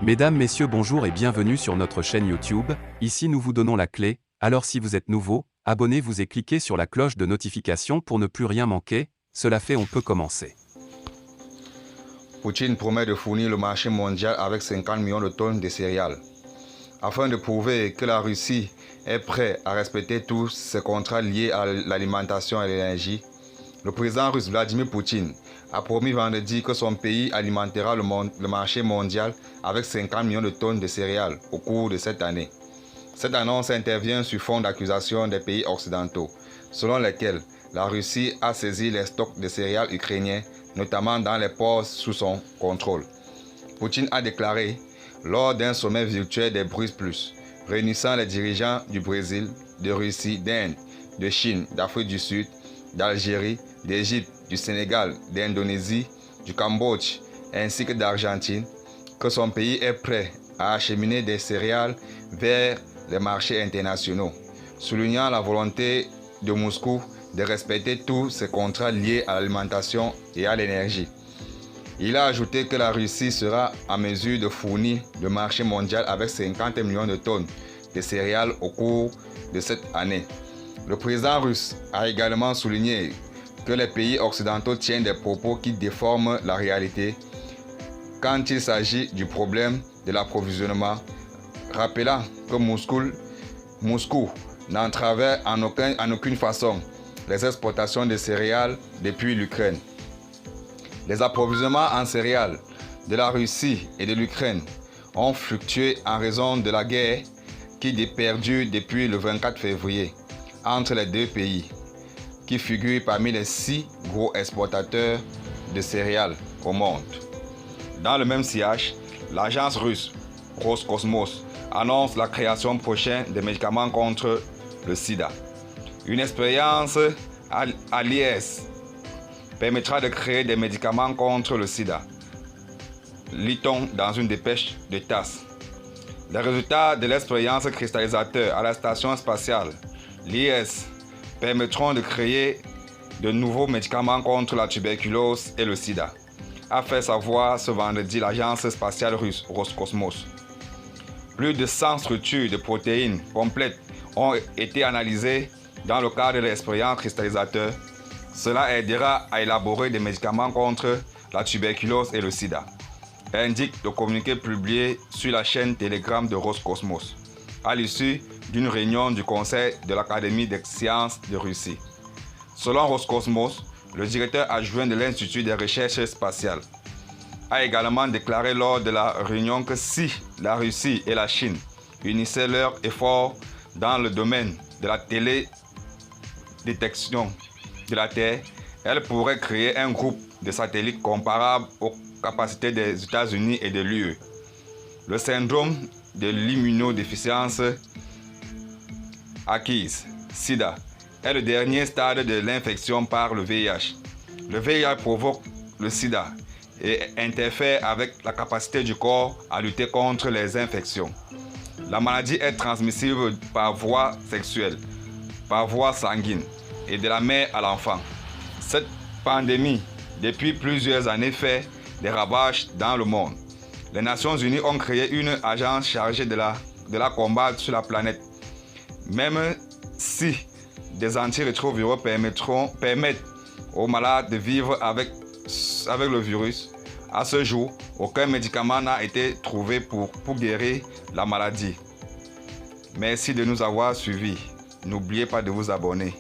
Mesdames, Messieurs, bonjour et bienvenue sur notre chaîne YouTube. Ici nous vous donnons la clé, alors si vous êtes nouveau, abonnez-vous et cliquez sur la cloche de notification pour ne plus rien manquer. Cela fait, on peut commencer. Poutine promet de fournir le marché mondial avec 50 millions de tonnes de céréales. Afin de prouver que la Russie est prête à respecter tous ses contrats liés à l'alimentation et l'énergie, le président russe Vladimir Poutine a promis vendredi que son pays alimentera le marché mondial avec 50 millions de tonnes de céréales au cours de cette année. Cette annonce intervient sur fond d'accusations des pays occidentaux, selon lesquels la Russie a saisi les stocks de céréales ukrainiens, notamment dans les ports sous son contrôle. Poutine a déclaré lors d'un sommet virtuel des BRICS+, réunissant les dirigeants du Brésil, de Russie, d'Inde, de Chine, d'Afrique du Sud, d'Algérie, d'Égypte, du Sénégal, d'Indonésie, du Cambodge ainsi que d'Argentine, que son pays est prêt à acheminer des céréales vers les marchés internationaux, soulignant la volonté de Moscou de respecter tous ses contrats liés à l'alimentation et à l'énergie. Il a ajouté que la Russie sera en mesure de fournir le marché mondial avec 50 millions de tonnes de céréales au cours de cette année. Le président russe a également souligné que les pays occidentaux tiennent des propos qui déforment la réalité quand il s'agit du problème de l'approvisionnement, rappelant que Moscou n'entravait en aucune façon les exportations de céréales depuis l'Ukraine. Les approvisionnements en céréales de la Russie et de l'Ukraine ont fluctué en raison de la guerre qui perdure depuis le 24 février entre les deux pays, qui figurent parmi les 6 gros exportateurs de céréales au monde. Dans le même sillage, l'agence russe Roscosmos annonce la création prochaine des médicaments contre le sida. Une expérience à l'IS permettra de créer des médicaments contre le sida, lit-on dans une dépêche de TASS. Les résultats de l'expérience cristallisateur à la station spatiale, l'IS, permettront de créer de nouveaux médicaments contre la tuberculose et le sida, a fait savoir ce vendredi l'agence spatiale russe Roscosmos. Plus de 100 structures de protéines complètes ont été analysées dans le cadre de l'expérience cristallisateur. Cela aidera à élaborer des médicaments contre la tuberculose et le sida, indique le communiqué publié sur la chaîne Telegram de Roscosmos, à l'issue d'une réunion du Conseil de l'Académie des sciences de Russie. Selon Roscosmos, le directeur adjoint de l'Institut des recherches spatiales a également déclaré lors de la réunion que si la Russie et la Chine unissaient leurs efforts dans le domaine de la télédétection de la Terre, elles pourraient créer un groupe de satellites comparable aux capacités des États-Unis et de l'UE. Le syndrome de l'immunodéficience acquise, SIDA, est le dernier stade de l'infection par le VIH. Le VIH provoque le SIDA et interfère avec la capacité du corps à lutter contre les infections. La maladie est transmissible par voie sexuelle, par voie sanguine et de la mère à l'enfant. Cette pandémie, depuis plusieurs années, fait des ravages dans le monde. Les Nations Unies ont créé une agence chargée de la combattre sur la planète. Même si des antirétroviraux permettent aux malades de vivre avec le virus, à ce jour, aucun médicament n'a été trouvé pour guérir la maladie. Merci de nous avoir suivis. N'oubliez pas de vous abonner.